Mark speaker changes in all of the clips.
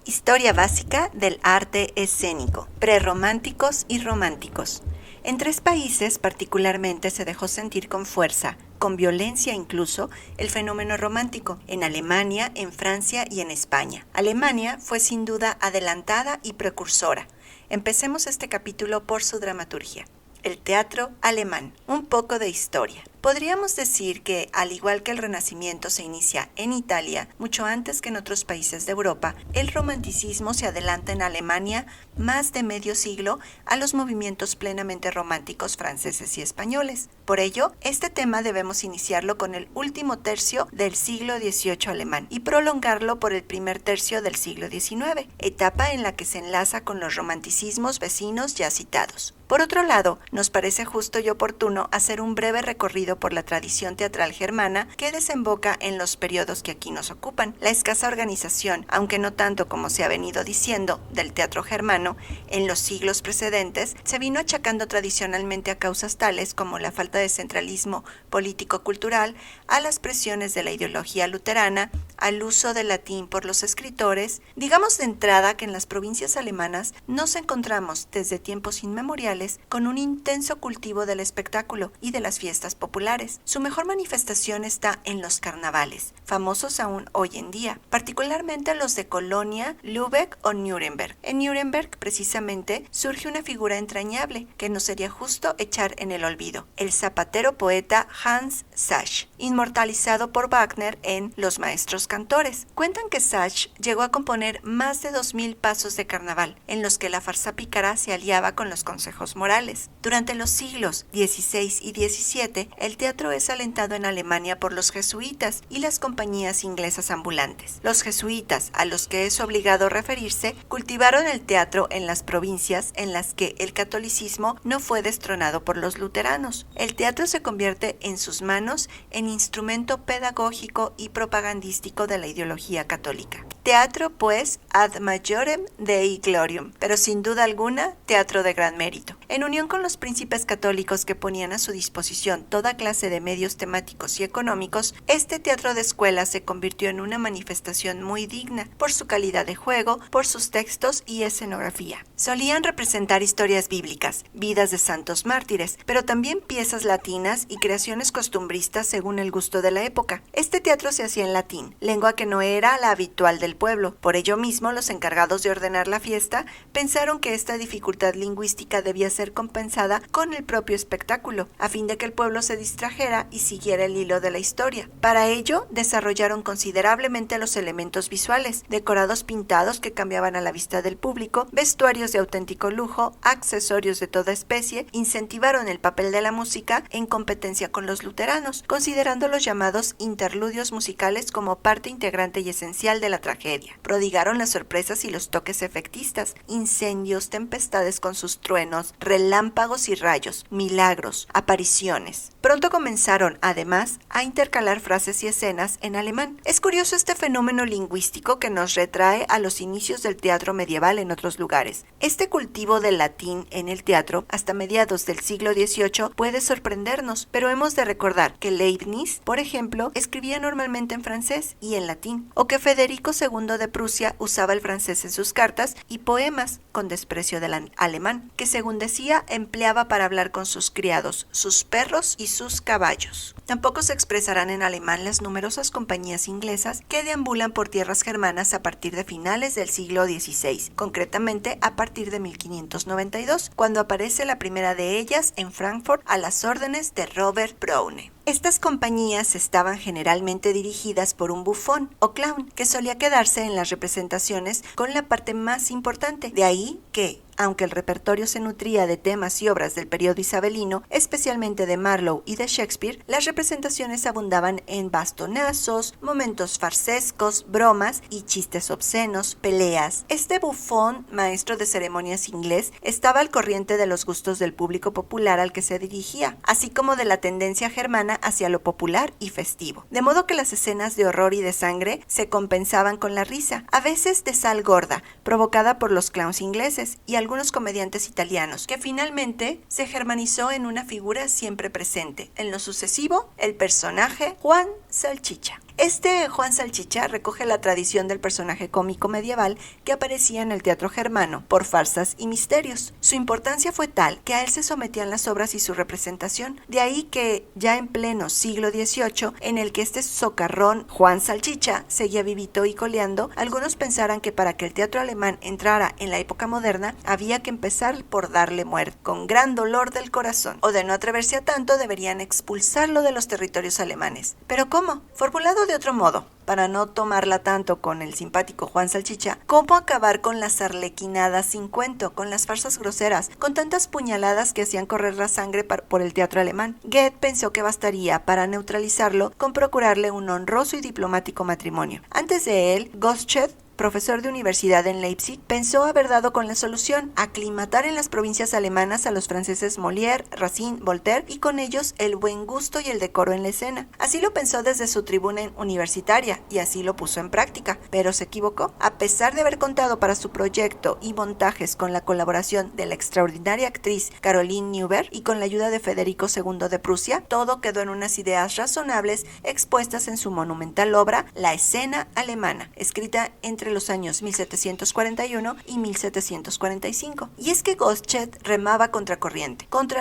Speaker 1: Historia básica del arte escénico, prerrománticos y románticos. En 3 países particularmente se dejó sentir con fuerza, con violencia incluso, el fenómeno romántico, en Alemania, en Francia y en España. Alemania fue sin duda adelantada y precursora. Empecemos este capítulo por su dramaturgia. El teatro alemán. Un poco de historia. Podríamos decir que, al igual que el Renacimiento se inicia en Italia, mucho antes que en otros países de Europa, el romanticismo se adelanta en Alemania más de medio siglo a los movimientos plenamente románticos franceses y españoles. Por ello, este tema debemos iniciarlo con el último tercio del siglo XVIII alemán y prolongarlo por el primer tercio del siglo XIX, etapa en la que se enlaza con los romanticismos vecinos ya citados. Por otro lado, nos parece justo y oportuno hacer un breve recorrido por la tradición teatral germana que desemboca en los periodos que aquí nos ocupan. La escasa organización, aunque no tanto como se ha venido diciendo, del teatro germano en los siglos precedentes, se vino achacando tradicionalmente a causas tales como la falta de centralismo político-cultural, a las presiones de la ideología luterana, al uso del latín por los escritores. Digamos de entrada que en las provincias alemanas nos encontramos desde tiempos inmemoriales con un intenso cultivo del espectáculo y de las fiestas populares. Su mejor manifestación está en los carnavales, famosos aún hoy en día, particularmente los de Colonia, Lübeck o Nuremberg. En Nuremberg, precisamente, surge una figura entrañable que no sería justo echar en el olvido: el zapatero poeta Hans Sachs, inmortalizado por Wagner en Los Maestros Cantores. Cuentan que Sachs llegó a componer más de 2000 pasos de carnaval, en los que la farsa pícara se aliaba con los consejos morales. Durante los siglos XVI y XVII, el teatro es alentado en Alemania por los jesuitas y las compañías inglesas ambulantes. Los jesuitas, a los que es obligado referirse, cultivaron el teatro en las provincias en las que el catolicismo no fue destronado por los luteranos. El teatro se convierte en sus manos en instrumento pedagógico y propagandístico de la ideología católica. Teatro, pues, ad majorem Dei gloriam, pero sin duda alguna, teatro de gran mérito. En unión con los príncipes católicos que ponían a su disposición toda clase de medios temáticos y económicos, este teatro de escuela se convirtió en una manifestación muy digna por su calidad de juego, por sus textos y escenografía. Solían representar historias bíblicas, vidas de santos mártires, pero también piezas latinas y creaciones costumbristas según el gusto de la época. Este teatro se hacía en latín, lengua que no era la habitual del pueblo. Por ello mismo, los encargados de ordenar la fiesta pensaron que esta dificultad lingüística debía ser compensada con el propio espectáculo, a fin de que el pueblo se distrajera y siguiera el hilo de la historia. Para ello, desarrollaron considerablemente los elementos visuales, decorados pintados que cambiaban a la vista del público, vestuarios de auténtico lujo, accesorios de toda especie, incentivaron el papel de la música en competencia con los luteranos, considerando los llamados interludios musicales como parte integrante y esencial de la tragedia. Prodigaron las sorpresas y los toques efectistas, incendios, tempestades con sus truenos, relámpagos y rayos, milagros, apariciones. Pronto comenzaron, además, a intercalar frases y escenas en alemán. Es curioso este fenómeno lingüístico que nos retrae a los inicios del teatro medieval en otros lugares. Este cultivo del latín en el teatro, hasta mediados del siglo XVIII, puede sorprendernos, pero hemos de recordar que Leibniz, por ejemplo, escribía normalmente en francés y en latín, o que Federico II de Prusia usaba el francés en sus cartas y poemas, con desprecio del alemán, que según decía empleaba para hablar con sus criados, sus perros y sus caballos. Tampoco se expresarán en alemán las numerosas compañías inglesas que deambulan por tierras germanas a partir de finales del siglo XVI, concretamente a partir de 1592, cuando aparece la primera de ellas en Frankfurt a las órdenes de Robert Browne. Estas compañías estaban generalmente dirigidas por un bufón o clown que solía quedarse en las representaciones con la parte más importante. De ahí que, aunque el repertorio se nutría de temas y obras del periodo isabelino, especialmente de Marlowe y de Shakespeare, las representaciones abundaban en bastonazos, momentos farsescos, bromas y chistes obscenos, peleas. Este bufón, maestro de ceremonias inglés, estaba al corriente de los gustos del público popular al que se dirigía, así como de la tendencia germana hacia lo popular y festivo. De modo que las escenas de horror y de sangre se compensaban con la risa, a veces de sal gorda, provocada por los clowns ingleses, y algunos comediantes italianos, que finalmente se germanizó en una figura siempre presente. En lo sucesivo, el personaje Juan Salchicha. Este Juan Salchicha recoge la tradición del personaje cómico medieval que aparecía en el teatro germano por farsas y misterios. Su importancia fue tal que a él se sometían las obras y su representación. De ahí que ya en pleno siglo XVIII, en el que este socarrón Juan Salchicha seguía vivito y coleando, algunos pensaran que para que el teatro alemán entrara en la época moderna había que empezar por darle muerte, con gran dolor del corazón, o de no atreverse a tanto deberían expulsarlo de los territorios alemanes. ¿Pero cómo? Formulado de otro modo, para no tomarla tanto con el simpático Juan Salchicha, ¿cómo acabar con las arlequinadas sin cuento, con las farsas groseras, con tantas puñaladas que hacían correr la sangre por el teatro alemán? Goethe pensó que bastaría para neutralizarlo con procurarle un honroso y diplomático matrimonio. Antes de él, Gottsched, profesor de universidad en Leipzig, pensó haber dado con la solución: aclimatar en las provincias alemanas a los franceses Molière, Racine, Voltaire, y con ellos el buen gusto y el decoro en la escena. Así lo pensó desde su tribuna universitaria, y así lo puso en práctica, pero se equivocó. A pesar de haber contado para su proyecto y montajes con la colaboración de la extraordinaria actriz Caroline Neuber y con la ayuda de Federico II de Prusia, todo quedó en unas ideas razonables expuestas en su monumental obra La escena alemana, escrita entre los años 1741 y 1745. Y es que Gottsched remaba contra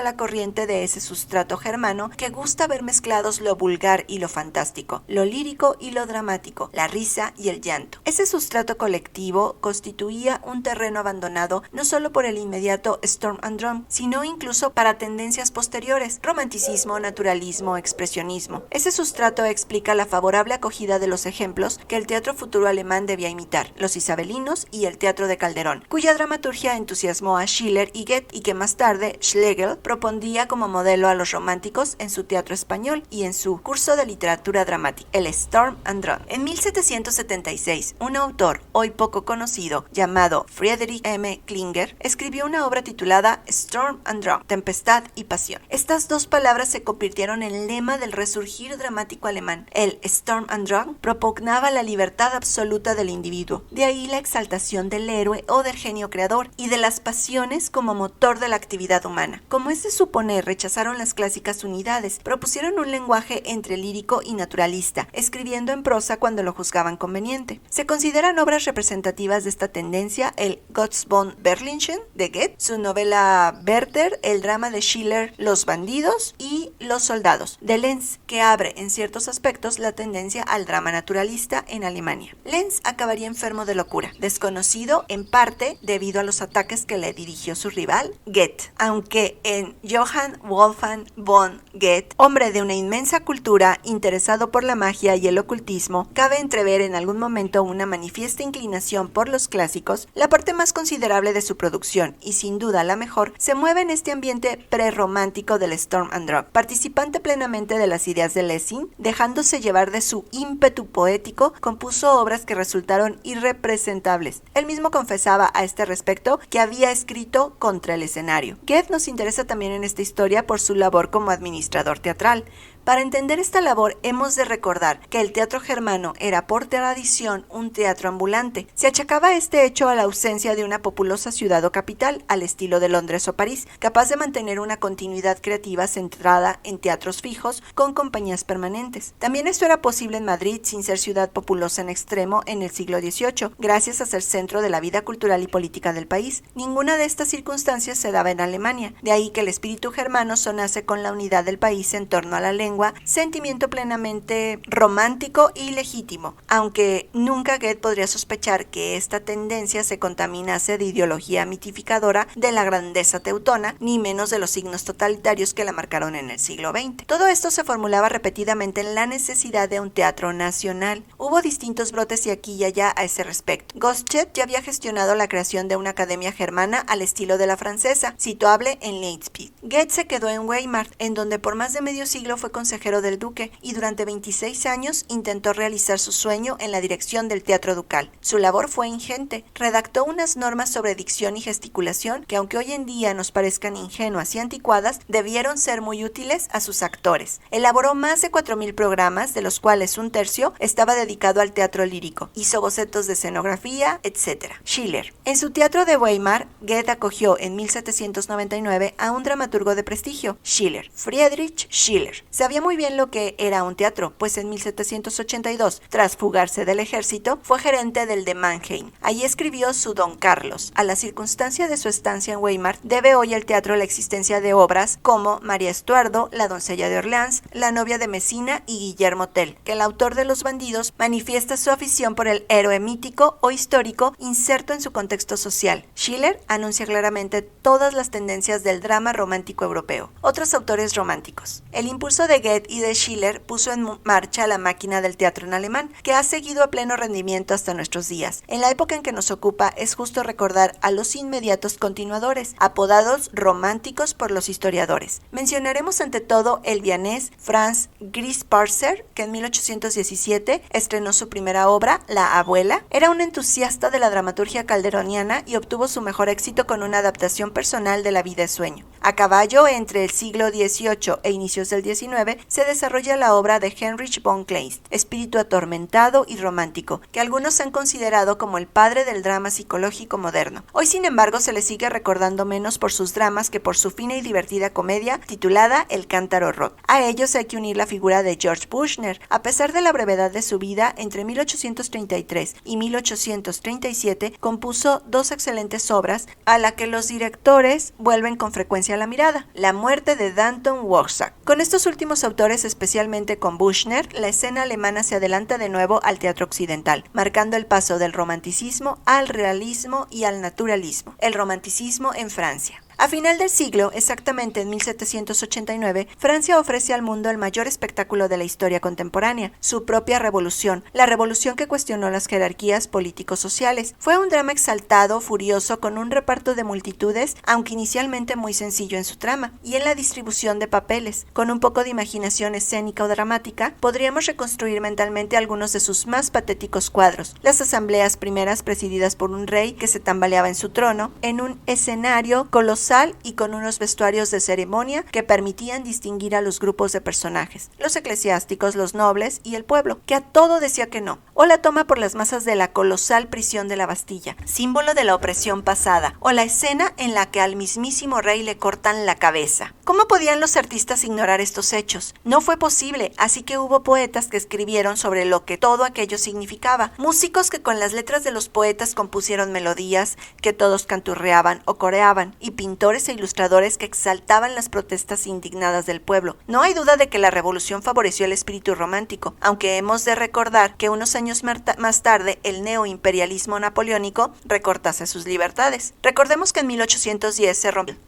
Speaker 1: la corriente de ese sustrato germano que gusta ver mezclados lo vulgar y lo fantástico, lo lírico y lo dramático, la risa y el llanto. Ese sustrato colectivo constituía un terreno abandonado no solo por el inmediato Sturm und Drang, sino incluso para tendencias posteriores: romanticismo, naturalismo, expresionismo. Ese sustrato explica la favorable acogida de los ejemplos que el teatro futuro alemán debía imitar: los isabelinos y el teatro de Calderón, cuya dramaturgia entusiasmó a Schiller y Goethe, y que más tarde Schlegel propondría como modelo a los románticos en su teatro español y en su curso de literatura dramática, el Sturm und Drang. En 1776, un autor hoy poco conocido llamado Friedrich M. Klinger escribió una obra titulada Sturm und Drang, tempestad y pasión. Estas dos palabras se convirtieron en lema del resurgir dramático alemán. El Sturm und Drang propugnaba la libertad absoluta del individuo. De ahí la exaltación del héroe o del genio creador y de las pasiones como motor de la actividad humana. Como es de suponer, rechazaron las clásicas unidades, propusieron un lenguaje entre lírico y naturalista, escribiendo en prosa cuando lo juzgaban conveniente. Se consideran obras representativas de esta tendencia el Gott von Berlichingen de Goethe, su novela Werther, el drama de Schiller Los bandidos y Los soldados de Lenz, que abre en ciertos aspectos la tendencia al drama naturalista en Alemania. Lenz acabaría enfermo de locura, desconocido en parte debido a los ataques que le dirigió su rival Goethe, aunque en Johann Wolfgang von Goethe, hombre de una inmensa cultura, interesado por la magia y el ocultismo, cabe entrever en algún momento una manifiesta inclinación por los clásicos. La parte más considerable de su producción, y sin duda la mejor, se mueve en este ambiente prerromántico del Sturm und Drang. Participante plenamente de las ideas de Lessing, dejándose llevar de su ímpetu poético, compuso obras que resultaron irrepresentables. Él mismo confesaba a este respecto que había escrito contra el escenario. Goethe nos interesa también en esta historia por su labor como administrador teatral. Para entender esta labor hemos de recordar que el teatro germano era por tradición un teatro ambulante. Se achacaba este hecho a la ausencia de una populosa ciudad o capital, al estilo de Londres o París, capaz de mantener una continuidad creativa centrada en teatros fijos con compañías permanentes. También esto era posible en Madrid, sin ser ciudad populosa en extremo en el siglo XVIII, gracias a ser centro de la vida cultural y política del país. Ninguna de estas circunstancias se daba en Alemania, de ahí que el espíritu germano sonase con la unidad del país en torno a la lengua, sentimiento plenamente romántico y legítimo, aunque nunca Goethe podría sospechar que esta tendencia se contaminase de ideología mitificadora de la grandeza teutona, ni menos de los signos totalitarios que la marcaron en el siglo XX. Todo esto se formulaba repetidamente en la necesidad de un teatro nacional. Hubo distintos brotes y aquí y allá a ese respecto. Gottsched ya había gestionado la creación de una academia germana al estilo de la francesa, situable en Leipzig. Goethe se quedó en Weimar, en donde por más de medio siglo fue considerado consejero del duque y durante 26 años intentó realizar su sueño en la dirección del Teatro Ducal. Su labor fue ingente. Redactó unas normas sobre dicción y gesticulación que, aunque hoy en día nos parezcan ingenuas y anticuadas, debieron ser muy útiles a sus actores. Elaboró más de 4.000 programas, de los cuales un tercio estaba dedicado al teatro lírico. Hizo bocetos de escenografía, etc. Schiller. En su teatro de Weimar, Goethe acogió en 1799 a un dramaturgo de prestigio, Schiller, Friedrich Schiller. Sabía muy bien lo que era un teatro, pues en 1782, tras fugarse del ejército, fue gerente del de Mannheim. Allí escribió su Don Carlos. A la circunstancia de su estancia en Weimar, debe hoy el teatro la existencia de obras como María Estuardo, La doncella de Orleans, La novia de Messina y Guillermo Tell, que el autor de Los bandidos manifiesta su afición por el héroe mítico o histórico inserto en su contexto social. Schiller anuncia claramente todas las tendencias del drama romántico europeo. Otros autores románticos. El impulso de Goethe y de Schiller puso en marcha la máquina del teatro en alemán, que ha seguido a pleno rendimiento hasta nuestros días. En la época en que nos ocupa es justo recordar a los inmediatos continuadores, apodados románticos por los historiadores. Mencionaremos ante todo el vienés Franz Griesparzer, que en 1817 estrenó su primera obra, La abuela. Era un entusiasta de la dramaturgia calderoniana y obtuvo su mejor éxito con una adaptación personal de La vida es sueño. A caballo entre el siglo XVIII e inicios del XIX se desarrolla la obra de Heinrich von Kleist, espíritu atormentado y romántico, que algunos han considerado como el padre del drama psicológico moderno. Hoy, sin embargo, se le sigue recordando menos por sus dramas que por su fina y divertida comedia titulada El cántaro roto. A ellos hay que unir la figura de George Büchner. A pesar de la brevedad de su vida, entre 1833 y 1837 compuso dos excelentes obras a las que los directores vuelven con frecuencia la mirada: La muerte de Danton Worksack. Con estos últimos autores, especialmente con Büchner, la escena alemana se adelanta de nuevo al teatro occidental, marcando el paso del romanticismo al realismo y al naturalismo. El romanticismo en Francia. A final del siglo, exactamente en 1789, Francia ofrece al mundo el mayor espectáculo de la historia contemporánea, su propia revolución, la revolución que cuestionó las jerarquías político-sociales. Fue un drama exaltado, furioso, con un reparto de multitudes, aunque inicialmente muy sencillo en su trama, y en la distribución de papeles. Con un poco de imaginación escénica o dramática, podríamos reconstruir mentalmente algunos de sus más patéticos cuadros. Las asambleas primeras presididas por un rey que se tambaleaba en su trono, en un escenario colosal y con unos vestuarios de ceremonia que permitían distinguir a los grupos de personajes, los eclesiásticos, los nobles y el pueblo, que a todo decía que no, o la toma por las masas de la colosal prisión de la Bastilla, símbolo de la opresión pasada, o la escena en la que al mismísimo rey le cortan la cabeza. ¿Cómo podían los artistas ignorar estos hechos? No fue posible, así que hubo poetas que escribieron sobre lo que todo aquello significaba, músicos que con las letras de los poetas compusieron melodías que todos canturreaban o coreaban, y pintores e ilustradores que exaltaban las protestas indignadas del pueblo. No hay duda de que la revolución favoreció el espíritu romántico, aunque hemos de recordar que unos años más tarde el neoimperialismo napoleónico recortase sus libertades. Recordemos que en 1810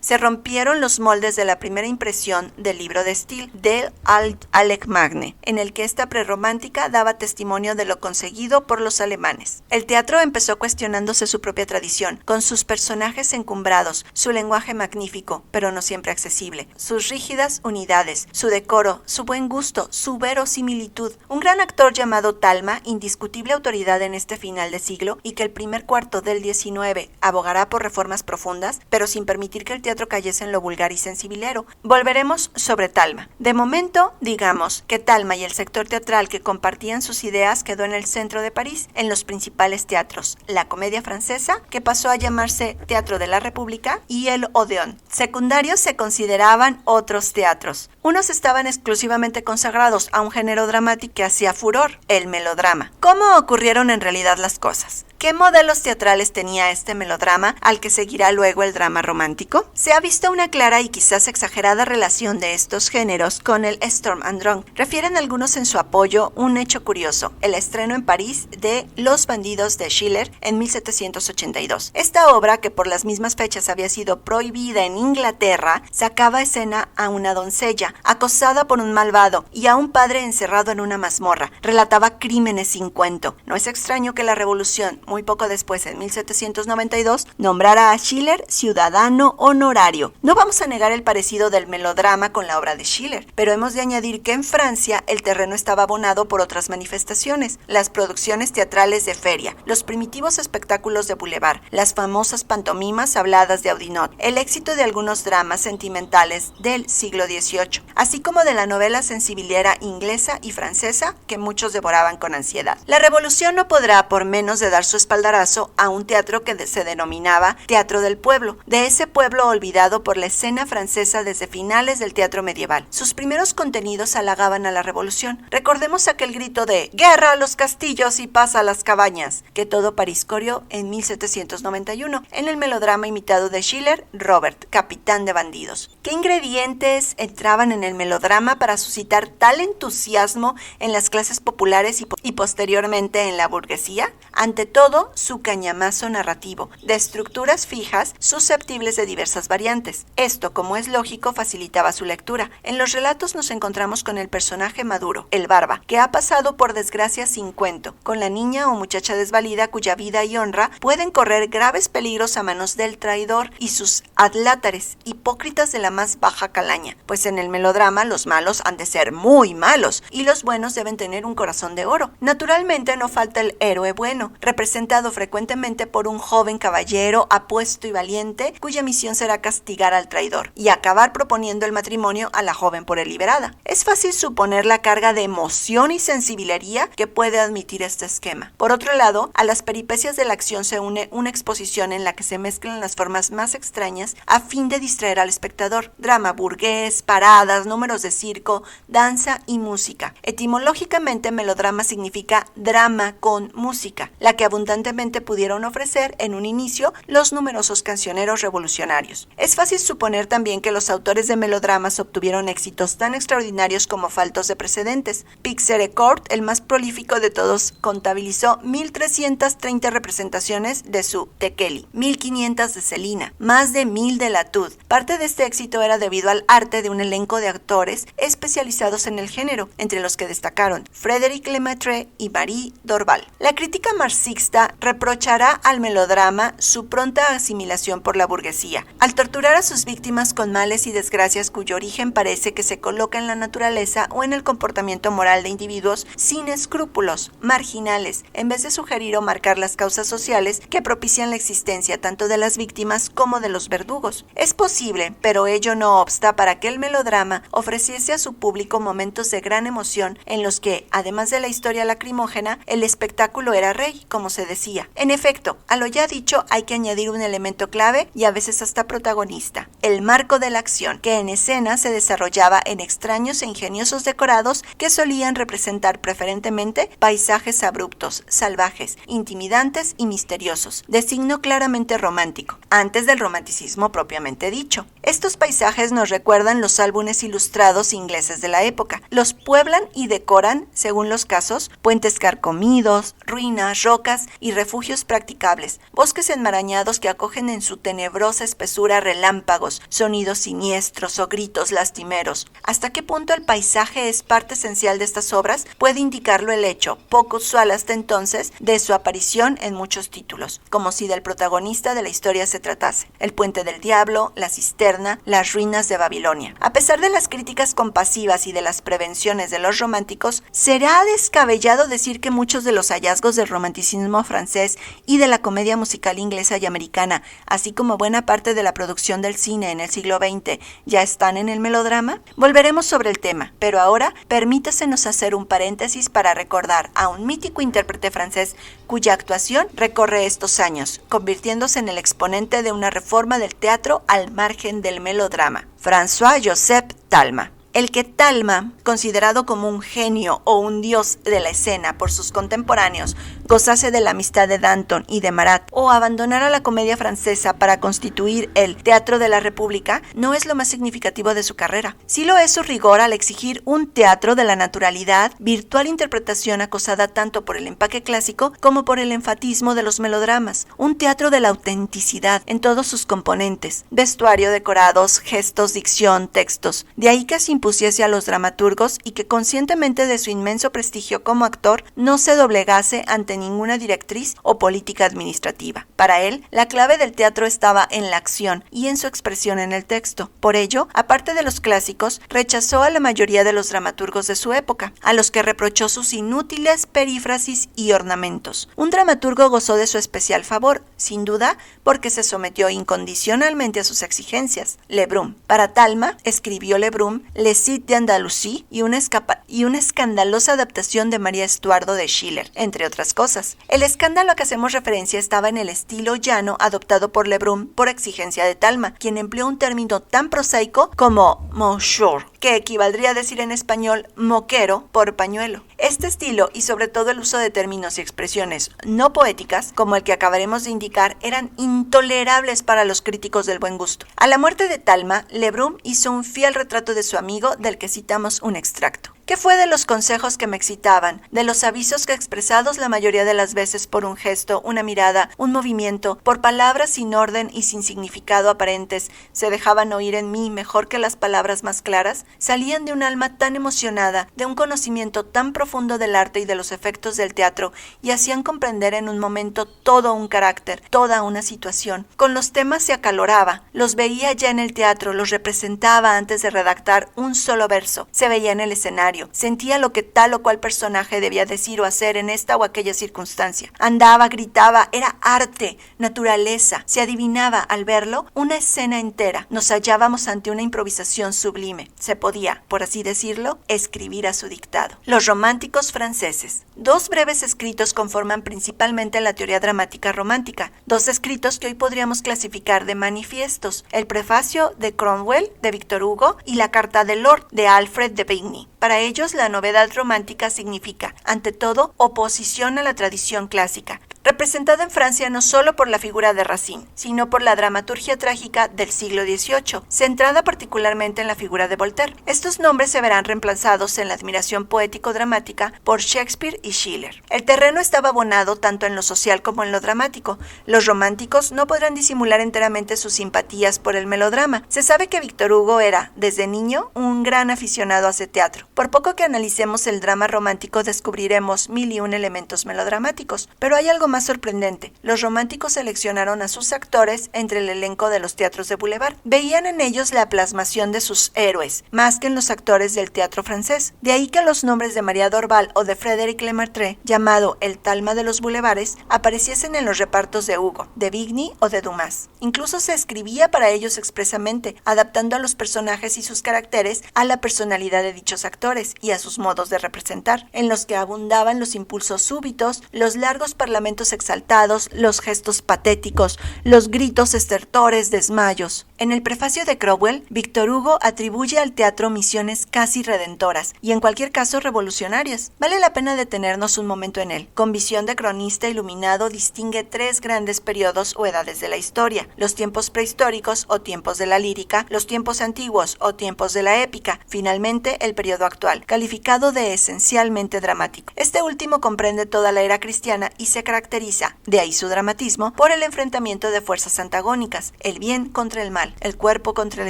Speaker 1: se rompieron los moldes de la primera impresión del libro de Steele, del Allgemeine, en el que esta prerromántica daba testimonio de lo conseguido por los alemanes. El teatro empezó cuestionándose su propia tradición, con sus personajes encumbrados, su lenguaje magnífico, pero no siempre accesible, sus rígidas unidades, su decoro, su buen gusto, su verosimilitud. Un gran actor llamado Talma, indiscutible autoridad en este final de siglo, y que el primer cuarto del XIX abogará por reformas profundas, pero sin permitir que el teatro cayese en lo vulgar y sensibilero. Volveremos sobre Talma. De momento, digamos que Talma y el sector teatral que compartían sus ideas quedó en el centro de París, en los principales teatros, la Comedia Francesa, que pasó a llamarse Teatro de la República, y el Odeón. Secundarios se consideraban otros teatros. Unos estaban exclusivamente consagrados a un género dramático que hacía furor, el melodrama. ¿Cómo ocurrieron en realidad las cosas? ¿Qué modelos teatrales tenía este melodrama al que seguirá luego el drama romántico? Se ha visto una clara y quizás exagerada relación de estos géneros con el Sturm und Drang. Refieren algunos en su apoyo un hecho curioso: el estreno en París de Los bandidos de Schiller en 1782. Esta obra, que por las mismas fechas había sido prohibida prohibida en Inglaterra, sacaba a escena a una doncella, acosada por un malvado, y a un padre encerrado en una mazmorra. Relataba crímenes sin cuento. No es extraño que la Revolución, muy poco después, en 1792, nombrara a Schiller ciudadano honorario. No vamos a negar el parecido del melodrama con la obra de Schiller, pero hemos de añadir que en Francia el terreno estaba abonado por otras manifestaciones, las producciones teatrales de feria, los primitivos espectáculos de boulevard, las famosas pantomimas habladas de Oudinot, el éxito de algunos dramas sentimentales del siglo XVIII, así como de la novela sensibiliera inglesa y francesa que muchos devoraban con ansiedad. La Revolución no podrá por menos de dar su espaldarazo a un teatro que se denominaba Teatro del Pueblo, de ese pueblo olvidado por la escena francesa desde finales del teatro medieval. Sus primeros contenidos halagaban a la Revolución. Recordemos aquel grito de «¡Guerra a los castillos y paz a las cabañas!» que todo París corrió en 1791 en el melodrama imitado de Schiller, Robert, capitán de bandidos. ¿Qué ingredientes entraban en el melodrama para suscitar tal entusiasmo en las clases populares y posteriormente en la burguesía? Ante todo, su cañamazo narrativo, de estructuras fijas susceptibles de diversas variantes. Esto, como es lógico, facilitaba su lectura. En los relatos nos encontramos con el personaje maduro, el Barba, que ha pasado por desgracias sin cuento, con la niña o muchacha desvalida cuya vida y honra pueden correr graves peligros a manos del traidor y sus adlátares, hipócritas de la más baja calaña, pues en el melodrama los malos han de ser muy malos y los buenos deben tener un corazón de oro. Naturalmente no falta el héroe bueno, representado frecuentemente por un joven caballero apuesto y valiente, cuya misión será castigar al traidor y acabar proponiendo el matrimonio a la joven por él liberada. Es fácil suponer la carga de emoción y sensibilería que puede admitir este esquema. Por otro lado, a las peripecias de la acción se une una exposición en la que se mezclan las formas más extrañas a fin de distraer al espectador. Drama burgués, paradas, números de circo, danza y música. Etimológicamente, melodrama significa drama con música, la que abundantemente pudieron ofrecer en un inicio los numerosos cancioneros revolucionarios. Es fácil suponer también que los autores de melodramas obtuvieron éxitos tan extraordinarios como faltos de precedentes. Pixérécourt, el más prolífico de todos, contabilizó 1.330 representaciones de su Tekeli, 1.500 de Celina, más de 1.000 de Latude. Parte de este éxito era debido al arte de un elenco de actores especializados en el género, entre los que destacaron Frédéric Lemaitre y Marie Dorval. La crítica marxista reprochará al melodrama su pronta asimilación por la burguesía, al torturar a sus víctimas con males y desgracias cuyo origen parece que se coloca en la naturaleza o en el comportamiento moral de individuos sin escrúpulos, marginales, en vez de sugerir o marcar las causas sociales que propician la existencia tanto de las víctimas como de los verdugos. Es posible, pero ello no obsta para que el melodrama ofreciese a su público momentos de gran emoción en los que, además de la historia lacrimógena, el espectáculo era rey, como se decía. En efecto, a lo ya dicho hay que añadir un elemento clave y a veces hasta protagonista, el marco de la acción, que en escena se desarrollaba en extraños e ingeniosos decorados que solían representar preferentemente paisajes abruptos, salvajes, intimidantes y misteriosos, de signo claramente romántico, antes del romanticismo propiamente dicho. Estos paisajes nos recuerdan los álbumes ilustrados ingleses de la época. Los pueblan y decoran, según los casos, puentes carcomidos, ruinas, rocas y refugios practicables, bosques enmarañados que acogen en su tenebrosa espesura relámpagos, sonidos siniestros o gritos lastimeros. ¿Hasta qué punto el paisaje es parte esencial de estas obras? Puede indicarlo el hecho, poco usual hasta entonces, de su aparición en muchos títulos, como si del protagonista de la historia se tratase. El puente del diablo, la cisterna, las ruinas de Babilonia. A pesar de las críticas compasivas y de las prevenciones de los románticos, será descabellado decir que muchos de los hallazgos del romanticismo francés y de la comedia musical inglesa y americana, así como buena parte de la producción del cine en el siglo XX, ya están en el melodrama. Volveremos sobre el tema, pero ahora permítasenos hacer un paréntesis para recordar a un mítico intérprete francés cuya actuación recorre estos años, convirtiéndose en el exponente de una reforma del teatro al margen del melodrama, François-Joseph Talma. El que Talma, considerado como un genio o un dios de la escena por sus contemporáneos, gozase de la amistad de Danton y de Marat, o abandonara la comedia francesa para constituir el Teatro de la República, no es lo más significativo de su carrera. Sí lo es su rigor al exigir un teatro de la naturalidad, virtual interpretación acosada tanto por el empaque clásico como por el enfatismo de los melodramas, un teatro de la autenticidad en todos sus componentes, vestuario, decorados, gestos, dicción, textos. De ahí que se impusiese a los dramaturgos y que conscientemente de su inmenso prestigio como actor no se doblegase ante ninguna directriz o política administrativa. Para él, la clave del teatro estaba en la acción y en su expresión en el texto. Por ello, aparte de los clásicos, rechazó a la mayoría de los dramaturgos de su época, a los que reprochó sus inútiles perífrasis y ornamentos. Un dramaturgo gozó de su especial favor, sin duda, porque se sometió incondicionalmente a sus exigencias: Lebrun. Para Talma, escribió Lebrun Le Cid de Andalucía y una escandalosa adaptación de María Estuardo de Schiller, entre otras cosas. El escándalo a que hacemos referencia estaba en el estilo llano adoptado por Lebrun por exigencia de Talma, quien empleó un término tan prosaico como monsieur, que equivaldría a decir en español moquero por pañuelo. Este estilo, y sobre todo el uso de términos y expresiones no poéticas, como el que acabaremos de indicar, eran intolerables para los críticos del buen gusto. A la muerte de Talma, Lebrun hizo un fiel retrato de su amigo, del que citamos un extracto. ¿Qué fue de los consejos que me excitaban, de los avisos que expresados la mayoría de las veces por un gesto, una mirada, un movimiento, por palabras sin orden y sin significado aparentes, se dejaban oír en mí mejor que las palabras más claras? Salían de un alma tan emocionada, de un conocimiento tan profundo del arte y de los efectos del teatro, y hacían comprender en un momento todo un carácter, toda una situación. Con los temas se acaloraba, los veía ya en el teatro, los representaba antes de redactar un solo verso, se veía en el escenario, sentía lo que tal o cual personaje debía decir o hacer en esta o aquella circunstancia. Andaba, gritaba, era arte, naturaleza. Se adivinaba al verlo una escena entera. Nos hallábamos ante una improvisación sublime. Se podía, por así decirlo, escribir a su dictado. Los románticos franceses. Dos breves escritos conforman principalmente la teoría dramática romántica. Dos escritos que hoy podríamos clasificar de manifiestos: el prefacio de Cromwell de Víctor Hugo y la carta de Lord de Alfred de Vigny. Para ellos, la novedad romántica significa, ante todo, oposición a la tradición clásica, representada en Francia no solo por la figura de Racine, sino por la dramaturgia trágica del siglo XVIII, centrada particularmente en la figura de Voltaire. Estos nombres se verán reemplazados en la admiración poético-dramática por Shakespeare y Schiller. El terreno estaba abonado tanto en lo social como en lo dramático. Los románticos no podrán disimular enteramente sus simpatías por el melodrama. Se sabe que Víctor Hugo era, desde niño, un gran aficionado a ese teatro. Por poco que analicemos el drama romántico, descubriremos 1001 elementos melodramáticos, pero hay algo más sorprendente. Los románticos seleccionaron a sus actores entre el elenco de los teatros de Boulevard. Veían en ellos la plasmación de sus héroes, más que en los actores del teatro francés. De ahí que los nombres de María Dorval o de Frédéric Lemaitre, llamado el Talma de los Boulevares, apareciesen en los repartos de Hugo, de Vigny o de Dumas. Incluso se escribía para ellos expresamente, adaptando a los personajes y sus caracteres a la personalidad de dichos actores y a sus modos de representar, en los que abundaban los impulsos súbitos, los largos parlamentos exaltados, los gestos patéticos, los gritos estertores, desmayos. En el prefacio de Cromwell, Víctor Hugo atribuye al teatro misiones casi redentoras y en cualquier caso revolucionarias. Vale la pena detenernos un momento en él. Con visión de cronista iluminado distingue tres grandes periodos o edades de la historia: los tiempos prehistóricos o tiempos de la lírica, los tiempos antiguos o tiempos de la épica, finalmente el periodo actual, calificado de esencialmente dramático. Este último comprende toda la era cristiana y se caracteriza, de ahí su dramatismo, por el enfrentamiento de fuerzas antagónicas, el bien contra el mal, el cuerpo contra el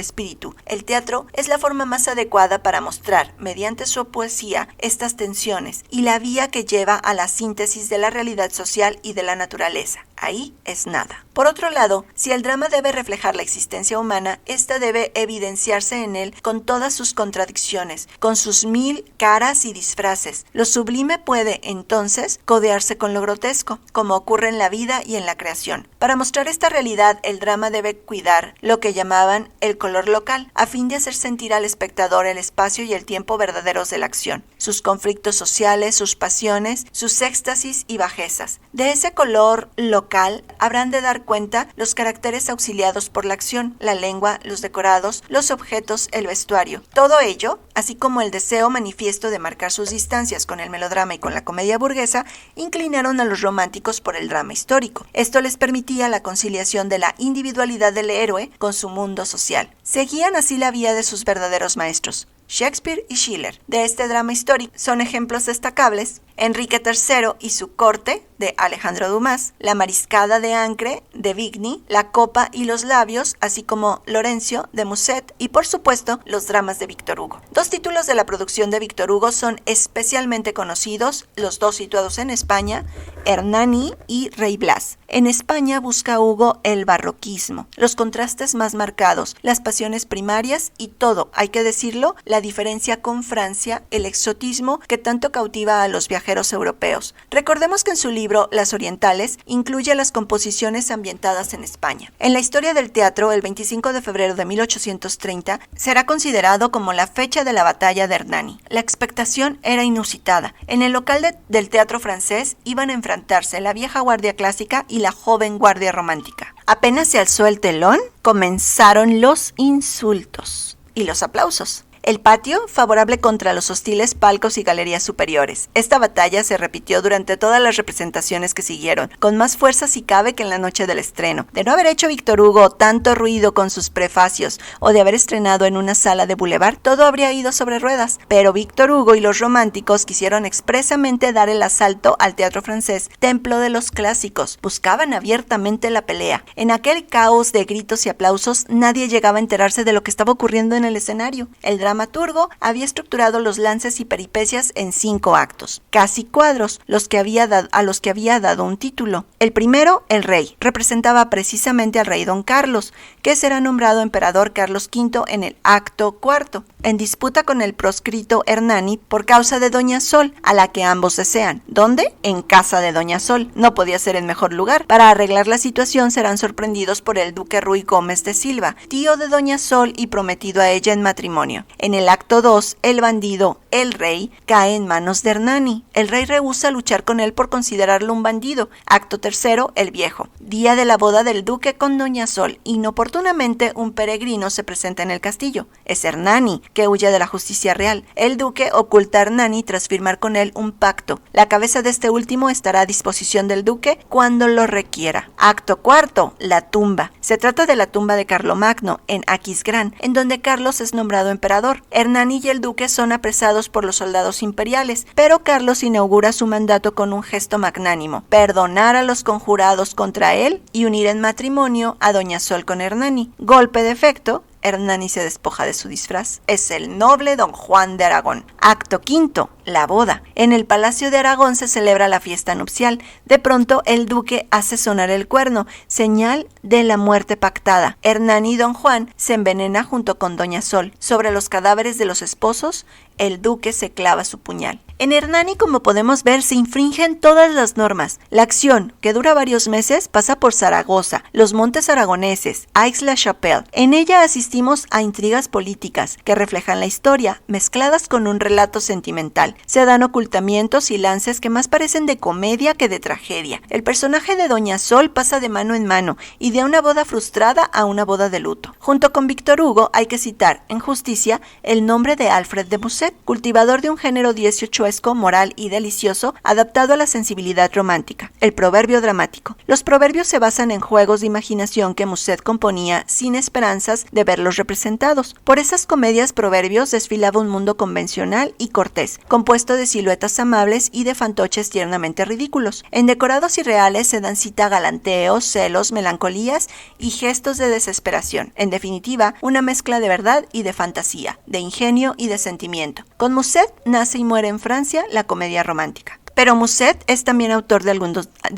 Speaker 1: espíritu. El teatro es la forma más adecuada para mostrar, mediante su poesía, estas tensiones y la vía que lleva a la síntesis de la realidad social y de la naturaleza. Ahí es nada. Por otro lado, si el drama debe reflejar la existencia humana, ésta debe evidenciarse en él con todas sus contradicciones, con sus mil caras y disfraces. Lo sublime puede, entonces, codearse con lo grotesco, como ocurre en la vida y en la creación. Para mostrar esta realidad, el drama debe cuidar lo que que llamaban el color local, a fin de hacer sentir al espectador el espacio y el tiempo verdaderos de la acción, sus conflictos sociales, sus pasiones, sus éxtasis y bajezas. De ese color local habrán de dar cuenta los caracteres auxiliados por la acción, la lengua, los decorados, los objetos, el vestuario. Todo ello, así como el deseo manifiesto de marcar sus distancias con el melodrama y con la comedia burguesa, inclinaron a los románticos por el drama histórico. Esto les permitía la conciliación de la individualidad del héroe con su mundo social. Seguían así la vía de sus verdaderos maestros, Shakespeare y Schiller. De este drama histórico son ejemplos destacables Enrique III y su corte, de Alejandro Dumas, La mariscada de Ancre, de Vigny, La copa y los labios, así como Lorenzo, de Musset, y por supuesto, los dramas de Víctor Hugo. Dos títulos de la producción de Víctor Hugo son especialmente conocidos, los dos situados en España, Hernani y Rey Blas. En España busca Hugo el barroquismo, los contrastes más marcados, las pasiones primarias y todo, hay que decirlo, la diferencia con Francia, el exotismo que tanto cautiva a los viajeros europeos. Recordemos que en su libro Las Orientales incluye las composiciones ambientadas en España. En la historia del teatro, el 25 de febrero de 1830 será considerado como la fecha de la batalla de Hernani. La expectación era inusitada. En el local del teatro francés iban a enfrentarse la vieja guardia clásica y la joven guardia romántica. Apenas se alzó el telón, comenzaron los insultos y los aplausos. El patio, favorable contra los hostiles palcos y galerías superiores. Esta batalla se repitió durante todas las representaciones que siguieron, con más fuerza si cabe que en la noche del estreno. De no haber hecho Víctor Hugo tanto ruido con sus prefacios o de haber estrenado en una sala de boulevard, todo habría ido sobre ruedas. Pero Víctor Hugo y los románticos quisieron expresamente dar el asalto al teatro francés, templo de los clásicos. Buscaban abiertamente la pelea. En aquel caos de gritos y aplausos, nadie llegaba a enterarse de lo que estaba ocurriendo en el escenario. El dramaturgo había estructurado los lances y peripecias en 5 actos, casi cuadros, a los que había dado un título. El primero, el rey, representaba precisamente al rey Don Carlos, que será nombrado emperador Carlos V en el acto cuarto, en disputa con el proscrito Hernani por causa de Doña Sol, a la que ambos desean. ¿Dónde? En casa de Doña Sol. No podía ser en mejor lugar. Para arreglar la situación serán sorprendidos por el duque Ruy Gómez de Silva, tío de Doña Sol y prometido a ella en matrimonio. En el acto 2, el bandido, el rey, cae en manos de Hernani. El rey rehúsa luchar con él por considerarlo un bandido. Acto 3, el viejo. Día de la boda del duque con Doña Sol. Inoportunamente, un peregrino se presenta en el castillo. Es Hernani, que huye de la justicia real. El duque oculta a Hernani tras firmar con él un pacto. La cabeza de este último estará a disposición del duque cuando lo requiera. Acto 4, la tumba. Se trata de la tumba de Carlomagno, en Aquisgrán, en donde Carlos es nombrado emperador. Hernani y el duque son apresados por los soldados imperiales, pero Carlos inaugura su mandato con un gesto magnánimo: perdonar a los conjurados contra él y unir en matrimonio a Doña Sol con Hernani. Golpe de efecto, Hernani se despoja de su disfraz. Es el noble don Juan de Aragón. Acto 5, la boda. En el Palacio de Aragón se celebra la fiesta nupcial. De pronto el duque hace sonar el cuerno, señal de la muerte pactada. Hernani y don Juan se envenena junto con Doña Sol. Sobre los cadáveres de los esposos, el duque se clava su puñal. En Hernani, como podemos ver, se infringen todas las normas. La acción, que dura varios meses, pasa por Zaragoza, los montes aragoneses, Aix-la-Chapelle. En ella asistimos a intrigas políticas que reflejan la historia, mezcladas con un relato sentimental. Se dan ocultamientos y lances que más parecen de comedia que de tragedia. El personaje de Doña Sol pasa de mano en mano y de una boda frustrada a una boda de luto. Junto con Víctor Hugo hay que citar, en justicia, el nombre de Alfred de Musset, cultivador de un género XVIII moral y delicioso, adaptado a la sensibilidad romántica. El proverbio dramático. Los proverbios se basan en juegos de imaginación que Musset componía sin esperanzas de verlos representados. Por esas comedias proverbios desfilaba un mundo convencional y cortés, compuesto de siluetas amables y de fantoches tiernamente ridículos. En decorados irreales se dan cita a galanteos, celos, melancolías y gestos de desesperación. En definitiva, una mezcla de verdad y de fantasía, de ingenio y de sentimiento. Con Musset nace y muere en Francia la comedia romántica. Pero Musset es también autor de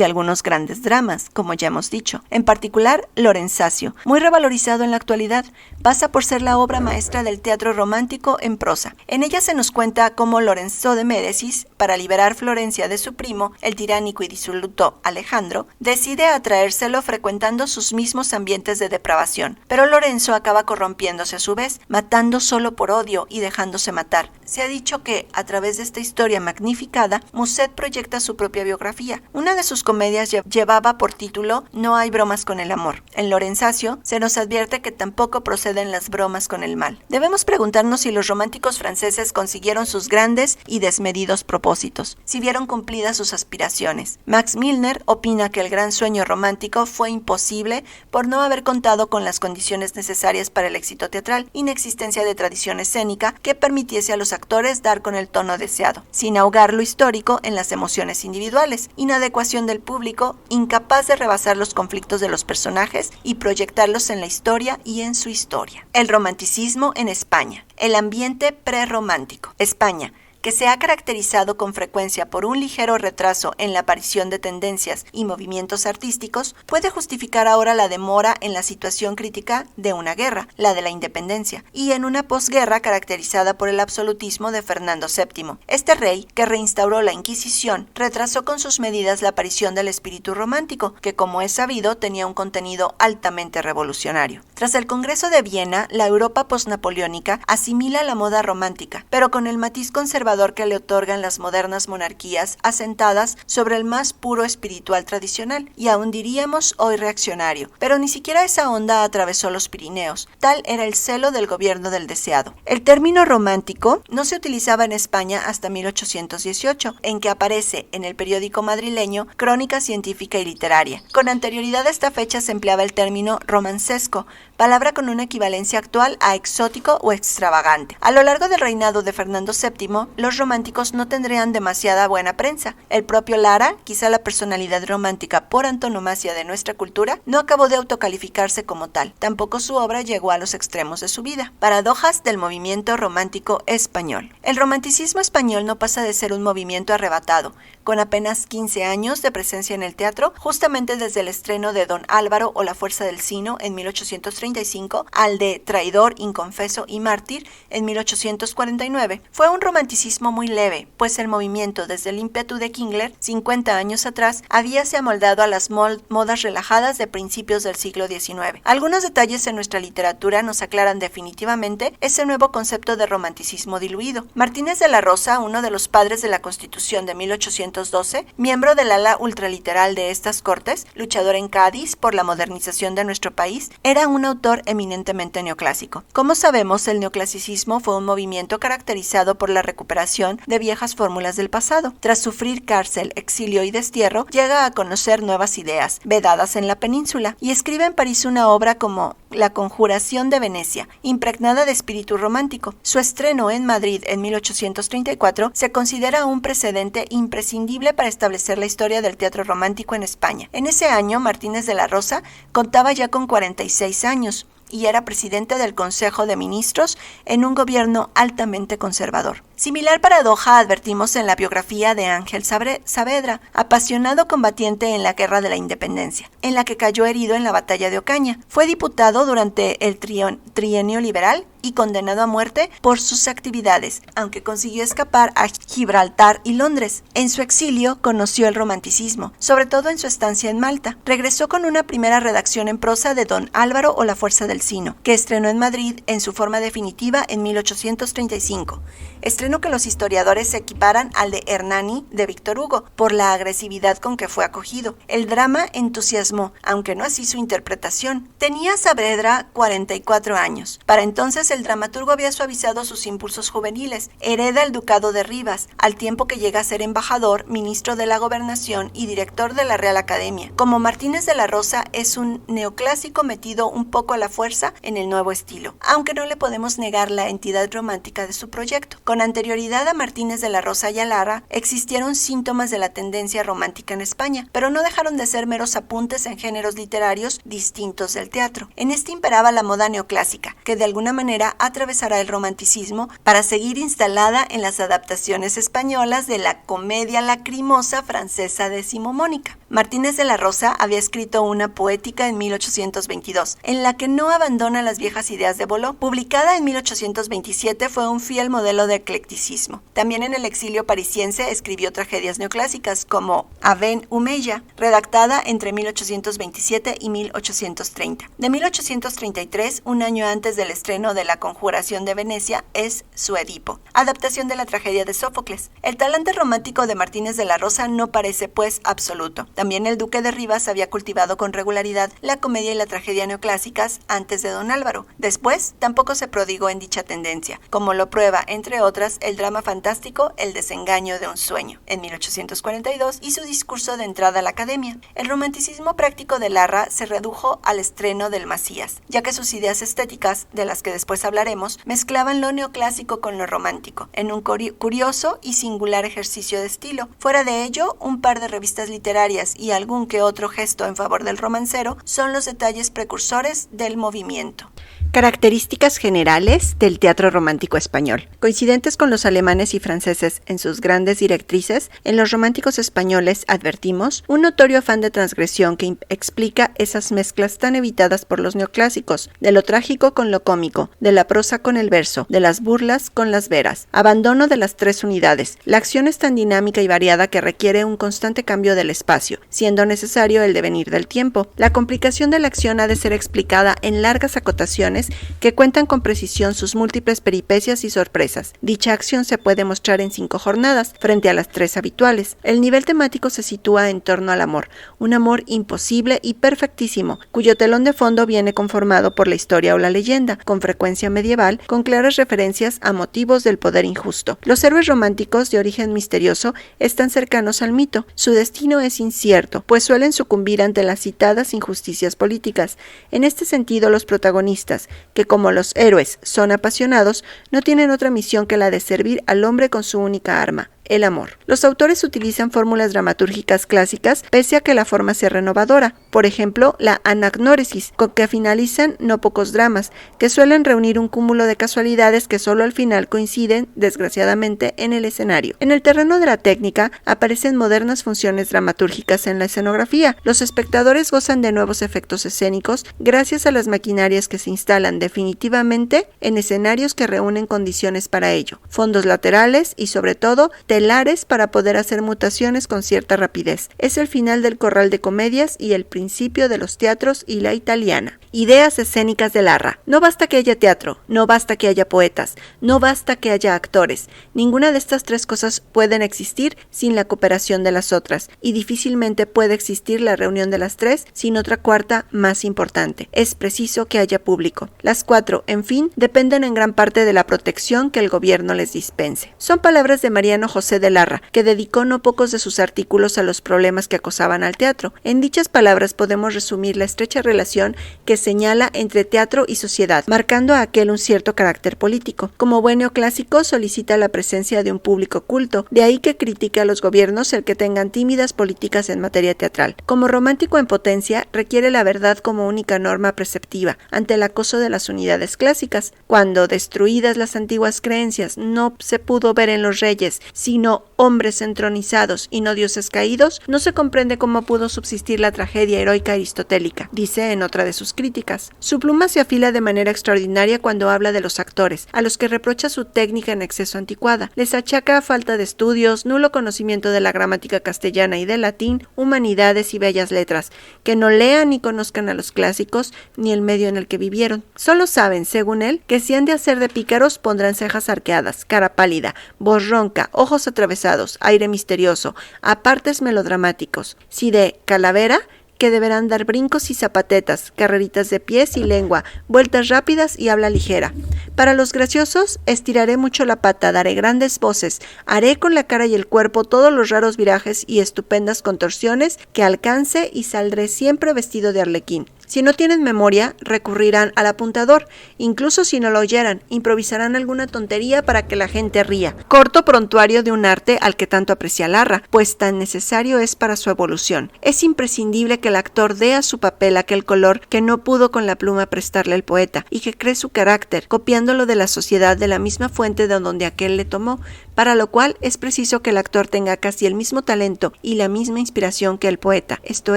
Speaker 1: algunos grandes dramas, como ya hemos dicho, en particular Lorenzaccio, muy revalorizado en la actualidad, pasa por ser la obra maestra del teatro romántico en prosa. En ella se nos cuenta cómo Lorenzo de Médicis, para liberar Florencia de su primo, el tiránico y disoluto Alejandro, decide atraérselo frecuentando sus mismos ambientes de depravación. Pero Lorenzo acaba corrompiéndose a su vez, matando solo por odio y dejándose matar. Se ha dicho que, a través de esta historia magnificada, Musset proyecta su propia biografía. Una de sus comedias llevaba por título No hay bromas con el amor. En Lorenzaccio se nos advierte que tampoco proceden las bromas con el mal. Debemos preguntarnos si los románticos franceses consiguieron sus grandes y desmedidos propósitos, si vieron cumplidas sus aspiraciones. Max Milner opina que el gran sueño romántico fue imposible por no haber contado con las condiciones necesarias para el éxito teatral, inexistencia de tradición escénica que permitiese a los actores dar con el tono deseado, sin ahogar lo histórico en las emociones individuales, inadecuación del público, incapaz de rebasar los conflictos de los personajes y proyectarlos en la historia y en su historia. El romanticismo en España. El ambiente prerromántico. España, que se ha caracterizado con frecuencia por un ligero retraso en la aparición de tendencias y movimientos artísticos, puede justificar ahora la demora en la situación crítica de una guerra, la de la independencia, y en una posguerra caracterizada por el absolutismo de Fernando VII. Este rey, que reinstauró la Inquisición, retrasó con sus medidas la aparición del espíritu romántico, que como es sabido tenía un contenido altamente revolucionario. Tras el Congreso de Viena, la Europa posnapoleónica asimila la moda romántica, pero con el matiz conservador que le otorgan las modernas monarquías asentadas sobre el más puro espiritual tradicional, y aún diríamos hoy reaccionario, pero ni siquiera esa onda atravesó los Pirineos, tal era el celo del gobierno del deseado. El término romántico no se utilizaba en España hasta 1818, en que aparece en el periódico madrileño Crónica Científica y Literaria. Con anterioridad a esta fecha se empleaba el término romancesco, palabra con una equivalencia actual a exótico o extravagante. A lo largo del reinado de Fernando VII, los románticos no tendrían demasiada buena prensa. El propio Lara, quizá la personalidad romántica por antonomasia de nuestra cultura, no acabó de autocalificarse como tal. Tampoco su obra llegó a los extremos de su vida. Paradojas del movimiento romántico español. El romanticismo español no pasa de ser un movimiento arrebatado, con apenas 15 años de presencia en el teatro, justamente desde el estreno de Don Álvaro o La fuerza del Sino en 1835 al de Traidor, Inconfeso y Mártir en 1849. Fue un romanticismo muy leve, pues el movimiento desde el ímpetu de Kingler, 50 años atrás, habíase amoldado a las modas relajadas de principios del siglo XIX. Algunos detalles en nuestra literatura nos aclaran definitivamente ese nuevo concepto de romanticismo diluido. Martínez de la Rosa, uno de los padres de la Constitución de 1812, miembro del ala ultraliteral de estas Cortes, luchador en Cádiz por la modernización de nuestro país, era un autor eminentemente neoclásico. Como sabemos, el neoclasicismo fue un movimiento caracterizado por la recuperación de viejas fórmulas del pasado. Tras sufrir cárcel, exilio y destierro, llega a conocer nuevas ideas, vedadas en la península, y escribe en París una obra como La Conjuración de Venecia, impregnada de espíritu romántico. Su estreno en Madrid en 1834 se considera un precedente imprescindible para establecer la historia del teatro romántico en España. En ese año, Martínez de la Rosa contaba ya con 46 años, y era presidente del Consejo de Ministros en un gobierno altamente conservador. Similar paradoja advertimos en la biografía de Ángel Saavedra, apasionado combatiente en la Guerra de la Independencia, en la que cayó herido en la batalla de Ocaña. Fue diputado durante el trienio liberal y condenado a muerte por sus actividades, aunque consiguió escapar a Gibraltar y Londres. En su exilio conoció el romanticismo, sobre todo en su estancia en Malta. Regresó con una primera redacción en prosa de Don Álvaro o La fuerza del Sino, que estrenó en Madrid en su forma definitiva en 1835. Estreno que los historiadores equiparan al de Hernani de Víctor Hugo, por la agresividad con que fue acogido. El drama entusiasmó, aunque no así su interpretación. Tenía Saavedra 44 años. Para entonces el dramaturgo había suavizado sus impulsos juveniles. Hereda el ducado de Rivas, al tiempo que llega a ser embajador, ministro de la Gobernación y director de la Real Academia. Como Martínez de la Rosa, es un neoclásico metido un poco a la fuerza en el nuevo estilo, aunque no le podemos negar la entidad romántica de su proyecto. Con anterioridad a Martínez de la Rosa y a Lara, existieron síntomas de la tendencia romántica en España, pero no dejaron de ser meros apuntes en géneros literarios distintos del teatro. En este imperaba la moda neoclásica, que de alguna manera atravesará el romanticismo para seguir instalada en las adaptaciones españolas de la comedia lacrimosa francesa decimonónica. Martínez de la Rosa había escrito una poética en 1822, en la que no abandona las viejas ideas de Boileau. Publicada en 1827, fue un fiel modelo de eclecticismo. También en el exilio parisiense escribió tragedias neoclásicas como Aven Humeya, redactada entre 1827 y 1830. De 1833, un año antes del estreno de La Conjuración de Venecia, es su Edipo, adaptación de la tragedia de Sófocles. El talante romántico de Martínez de la Rosa no parece, pues, absoluto. También el duque de Rivas había cultivado con regularidad la comedia y la tragedia neoclásicas antes de Don Álvaro. Después, tampoco se prodigó en dicha tendencia, como lo prueba, entre otras, el drama fantástico El desengaño de un sueño, en 1842, y su discurso de entrada a la Academia. El romanticismo práctico de Larra se redujo al estreno del Masías, ya que sus ideas estéticas, de las que después hablaremos, mezclaban lo neoclásico con lo romántico, en un curioso y singular ejercicio de estilo. Fuera de ello, un par de revistas literarias y algún que otro gesto en favor del romancero son los detalles precursores del movimiento. Características generales del teatro romántico español. Coincidentes con los alemanes y franceses en sus grandes directrices, en los románticos españoles advertimos un notorio afán de transgresión que explica esas mezclas tan evitadas por los neoclásicos, de lo trágico con lo cómico, de la prosa con el verso, de las burlas con las veras. Abandono de las tres unidades. La acción es tan dinámica y variada que requiere un constante cambio del espacio, siendo necesario el devenir del tiempo. La complicación de la acción ha de ser explicada en largas acotaciones que cuentan con precisión sus múltiples peripecias y sorpresas. Dicha acción se puede mostrar en 5 jornadas, frente a las 3 habituales. El nivel temático se sitúa en torno al amor, un amor imposible y perfectísimo, cuyo telón de fondo viene conformado por la historia o la leyenda, con frecuencia medieval, con claras referencias a motivos del poder injusto. Los héroes románticos de origen misterioso están cercanos al mito. Su destino es incierto, pues suelen sucumbir ante las citadas injusticias políticas. En este sentido, los protagonistas, que como los héroes son apasionados, no tienen otra misión que la de servir al hombre con su única arma, el amor. Los autores utilizan fórmulas dramatúrgicas clásicas, pese a que la forma sea renovadora. Por ejemplo, la anagnóresis, con que finalizan no pocos dramas, que suelen reunir un cúmulo de casualidades que solo al final coinciden, desgraciadamente, en el escenario. En el terreno de la técnica, aparecen modernas funciones dramatúrgicas en la escenografía. Los espectadores gozan de nuevos efectos escénicos gracias a las maquinarias que se instalan definitivamente en escenarios que reúnen condiciones para ello, fondos laterales y, sobre todo, telares para poder hacer mutaciones con cierta rapidez. Es el final del corral de comedias y el principio de los teatros y la italiana. Ideas escénicas de Larra. No basta que haya teatro, no basta que haya poetas, no basta que haya actores. Ninguna de estas tres cosas pueden existir sin la cooperación de las otras, y difícilmente puede existir la reunión de las tres sin otra cuarta más importante. Es preciso que haya público. Las 4, en fin, dependen en gran parte de la protección que el gobierno les dispense. Son palabras de Mariano José de Larra, que dedicó no pocos de sus artículos a los problemas que acosaban al teatro. En dichas palabras podemos resumir la estrecha relación que señala entre teatro y sociedad, marcando a aquel un cierto carácter político. Como buen neoclásico, solicita la presencia de un público culto, de ahí que critique a los gobiernos el que tengan tímidas políticas en materia teatral. Como romántico en potencia, requiere la verdad como única norma preceptiva, ante el acoso de las unidades clásicas. Cuando, destruidas las antiguas creencias, no se pudo ver en los reyes, sino hombres entronizados y no dioses caídos, no se comprende cómo pudo subsistir la tragedia heroica aristotélica, dice en otra de sus críticas. Su pluma se afila de manera extraordinaria cuando habla de los actores, a los que reprocha su técnica en exceso anticuada. Les achaca falta de estudios, nulo conocimiento de la gramática castellana y del latín, humanidades y bellas letras, que no lean ni conozcan a los clásicos ni el medio en el que vivieron. Solo saben, según él, que si han de hacer de pícaros pondrán cejas arqueadas, cara pálida, voz ronca, ojos atravesados, aire misterioso, apartes melodramáticos. Si de calavera, que deberán dar brincos y zapatetas, carreritas de pies y lengua, vueltas rápidas y habla ligera. Para los graciosos, estiraré mucho la pata, daré grandes voces, haré con la cara y el cuerpo todos los raros virajes y estupendas contorsiones que alcance y saldré siempre vestido de arlequín. Si no tienen memoria, recurrirán al apuntador, incluso si no lo oyeran, improvisarán alguna tontería para que la gente ría. Corto prontuario de un arte al que tanto aprecia Larra, pues tan necesario es para su evolución. Es imprescindible que el actor dé a su papel aquel color que no pudo con la pluma prestarle el poeta, y que cree su carácter, copiándolo de la sociedad de la misma fuente de donde aquel le tomó, para lo cual es preciso que el actor tenga casi el mismo talento y la misma inspiración que el poeta, esto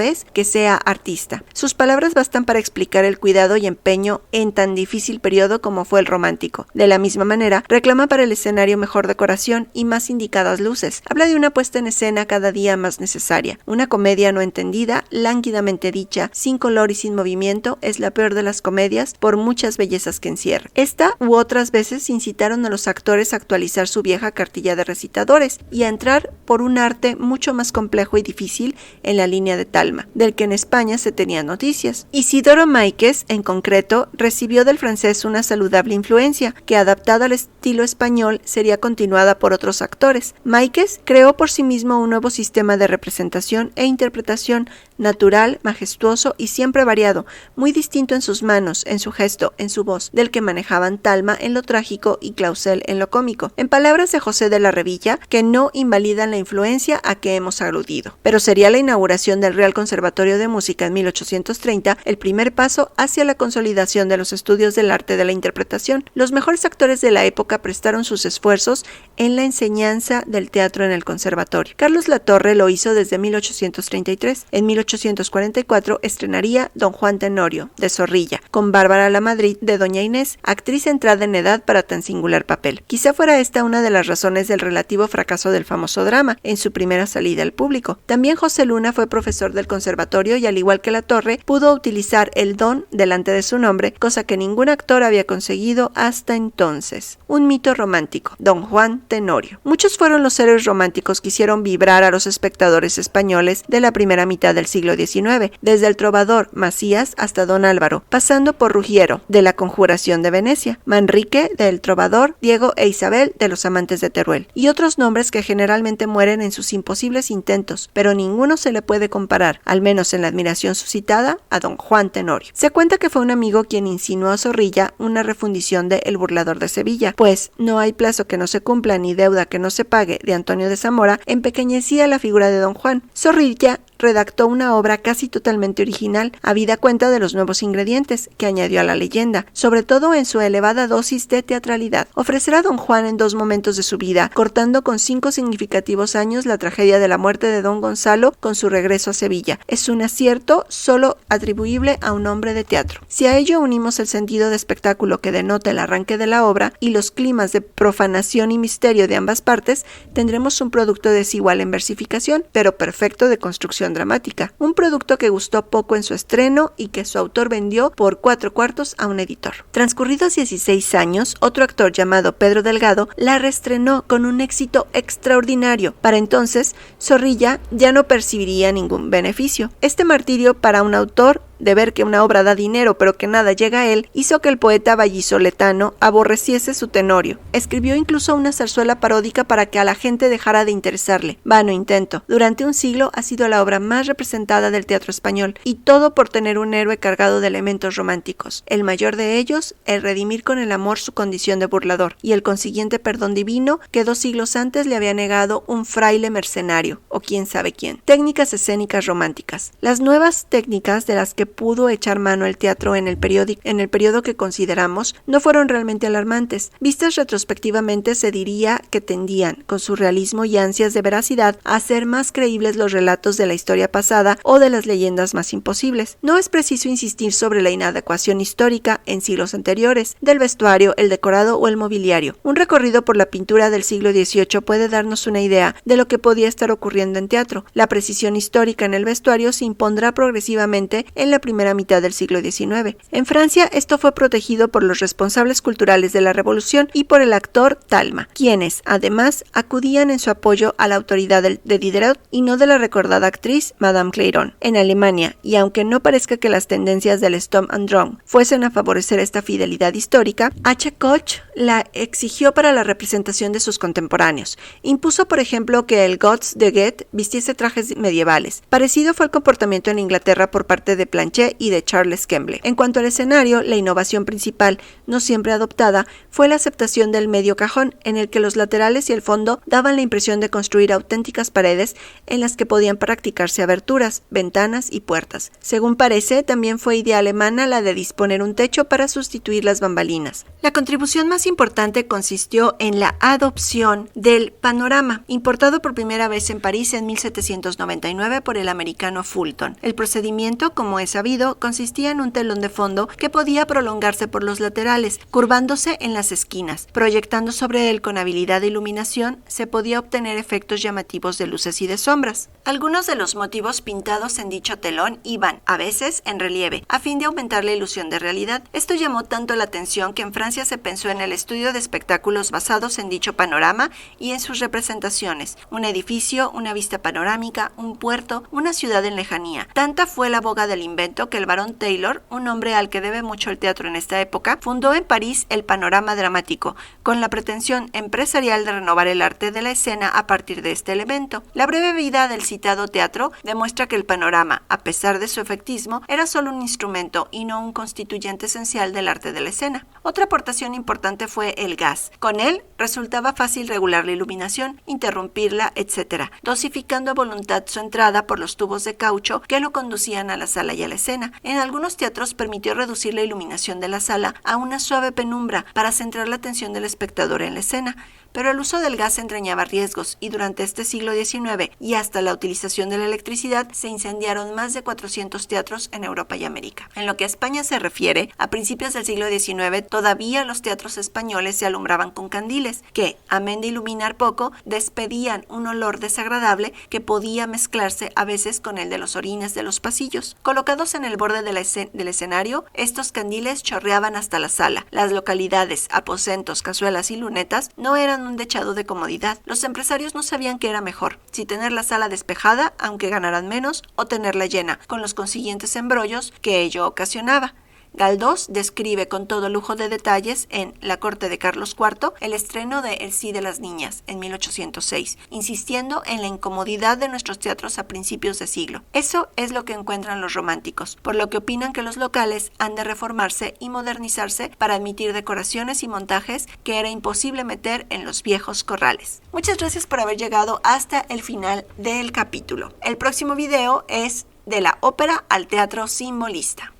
Speaker 1: es, que sea artista. Sus palabras bastan para explicar el cuidado y empeño en tan difícil periodo como fue el romántico. De la misma manera, reclama para el escenario mejor decoración y más indicadas luces. Habla de una puesta en escena cada día más necesaria. Una comedia no entendida, lánguidamente dicha, sin color y sin movimiento, es la peor de las comedias por muchas bellezas que encierra. Esta u otras veces incitaron a los actores a actualizar su vieja cartilla de recitadores y a entrar por un arte mucho más complejo y difícil en la línea de Talma, del que en España se tenían noticias. Isidoro Máiquez, en concreto, recibió del francés una saludable influencia, que adaptada al estilo español sería continuada por otros actores. Máiquez creó por sí mismo un nuevo sistema de representación e interpretación natural, majestuoso y siempre variado, muy distinto en sus manos, en su gesto, en su voz, del que manejaban Talma en lo trágico y Clausel en lo cómico. En palabras de José de la Revilla, que no invalidan la influencia a que hemos aludido. Pero sería la inauguración del Real Conservatorio de Música en 1830 el primer paso hacia la consolidación de los estudios del arte de la interpretación. Los mejores actores de la época prestaron sus esfuerzos en la enseñanza del teatro en el conservatorio. Carlos Latorre lo hizo desde 1833. En 1844 estrenaría Don Juan Tenorio, de Zorrilla, con Bárbara Lamadrid de Doña Inés, actriz entrada en edad para tan singular papel. Quizá fuera esta una de las razones del relativo fracaso del famoso drama en su primera salida al público. También José Luna fue profesor del conservatorio y, al igual que Latorre, pudo utilizar el don delante de su nombre, cosa que ningún actor había conseguido hasta entonces. Un mito romántico, Don Juan Tenorio. Muchos fueron los héroes románticos que hicieron vibrar a los espectadores españoles de la primera mitad del siglo XIX, desde el trovador Macías hasta Don Álvaro, pasando por Ruggiero, de la Conjuración de Venecia, Manrique, del Trovador, Diego e Isabel, de los Amantes de Teruel, y otros nombres que generalmente mueren en sus imposibles intentos, pero ninguno se le puede comparar, al menos en la admiración suscitada, a Don Juan Tenorio. Se cuenta que fue un amigo quien insinuó a Zorrilla una refundición de El burlador de Sevilla, pues no hay plazo que no se cumpla ni deuda que no se pague, de Antonio de Zamora, empequeñecía la figura de Don Juan. Zorrilla redactó una obra casi totalmente original, habida cuenta de los nuevos ingredientes que añadió a la leyenda, sobre todo en su elevada dosis de teatralidad. Ofrecerá a Don Juan en dos momentos de su vida, cortando con 5 significativos años la tragedia de la muerte de Don Gonzalo con su regreso a Sevilla. Es un acierto solo atribuible a un hombre de teatro. Si a ello unimos el sentido de espectáculo que denota el arranque de la obra y los climas de profanación y misterio de ambas partes, tendremos un producto desigual en versificación, pero perfecto de construcción dramática. Un producto que gustó poco en su estreno y que su autor vendió por 4 cuartos a un editor. Transcurridos 16 años, otro actor llamado Pedro Delgado la reestrenó con un éxito extraordinario. Para entonces, Zorrilla ya no percibiría ningún beneficio. Este martirio para un autor de ver que una obra da dinero pero que nada llega a él, hizo que el poeta vallisoletano aborreciese su Tenorio. Escribió incluso una zarzuela paródica para que a la gente dejara de interesarle. Vano intento. Durante un siglo ha sido la obra más representada del teatro español, y todo por tener un héroe cargado de elementos románticos. El mayor de ellos, el redimir con el amor su condición de burlador, y el consiguiente perdón divino que 2 siglos antes le había negado un fraile mercenario, o quién sabe quién. Técnicas escénicas románticas. Las nuevas técnicas de las que pudo echar mano el teatro en el periodo que consideramos no fueron realmente alarmantes. Vistas retrospectivamente, se diría que tendían, con su realismo y ansias de veracidad, a hacer más creíbles los relatos de la historia pasada o de las leyendas más imposibles. No es preciso insistir sobre la inadecuación histórica en siglos anteriores del vestuario, el decorado o el mobiliario. Un recorrido por la pintura del siglo XVIII puede darnos una idea de lo que podía estar ocurriendo en teatro. La precisión histórica en el vestuario se impondrá progresivamente en la primera mitad del siglo XIX. En Francia, esto fue protegido por los responsables culturales de la Revolución y por el actor Talma, quienes, además, acudían en su apoyo a la autoridad de Diderot y no de la recordada actriz Madame Clairon. En Alemania, y aunque no parezca que las tendencias del Sturm und Drang fuesen a favorecer esta fidelidad histórica, H. Koch la exigió para la representación de sus contemporáneos. Impuso, por ejemplo, que el Götz de Goethe vistiese trajes medievales. Parecido fue el comportamiento en Inglaterra por parte de Planché Blanchet y de Charles Kemble. En cuanto al escenario, la innovación principal, no siempre adoptada, fue la aceptación del medio cajón, en el que los laterales y el fondo daban la impresión de construir auténticas paredes en las que podían practicarse aberturas, ventanas y puertas. Según parece, también fue idea alemana la de disponer un techo para sustituir las bambalinas. La contribución más importante consistió en la adopción del panorama, importado por primera vez en París en 1799 por el americano Fulton. El procedimiento, como es sabido, consistía en un telón de fondo que podía prolongarse por los laterales, curvándose en las esquinas. Proyectando sobre él con habilidad de iluminación, se podía obtener efectos llamativos de luces y de sombras. Algunos de los motivos pintados en dicho telón iban, a veces, en relieve, a fin de aumentar la ilusión de realidad. Esto llamó tanto la atención que en Francia se pensó en el estudio de espectáculos basados en dicho panorama y en sus representaciones: un edificio, una vista panorámica, un puerto, una ciudad en lejanía. Tanta fue la boga del invento que el barón Taylor, un hombre al que debe mucho el teatro en esta época, fundó en París el Panorama Dramático, con la pretensión empresarial de renovar el arte de la escena a partir de este elemento. La breve vida del citado teatro demuestra que el panorama, a pesar de su efectismo, era solo un instrumento y no un constituyente esencial del arte de la escena. Otra aportación importante fue el gas. Con él resultaba fácil regular la iluminación, interrumpirla, etc., dosificando a voluntad su entrada por los tubos de caucho que lo conducían a la sala y a la escena. En algunos teatros permitió reducir la iluminación de la sala a una suave penumbra para centrar la atención del espectador en la escena, pero el uso del gas entrañaba riesgos y durante este siglo XIX y hasta la utilización de la electricidad se incendiaron más de 400 teatros en Europa y América. En lo que a España se refiere, a principios del siglo XIX todavía los teatros españoles se alumbraban con candiles que, amén de iluminar poco, despedían un olor desagradable que podía mezclarse a veces con el de los orines de los pasillos. Colocados en el borde del escenario, estos candiles chorreaban hasta la sala. Las localidades, aposentos, cazuelas y lunetas no eran un dechado de comodidad. Los empresarios no sabían qué era mejor, si tener la sala despejada, aunque ganaran menos, o tenerla llena, con los consiguientes embrollos que ello ocasionaba. Galdós describe con todo lujo de detalles en La corte de Carlos IV el estreno de El sí de las niñas en 1806, insistiendo en la incomodidad de nuestros teatros a principios de siglo. Eso es lo que encuentran los románticos, por lo que opinan que los locales han de reformarse y modernizarse para admitir decoraciones y montajes que era imposible meter en los viejos corrales. Muchas gracias por haber llegado hasta el final del capítulo. El próximo video es de la ópera al teatro simbolista.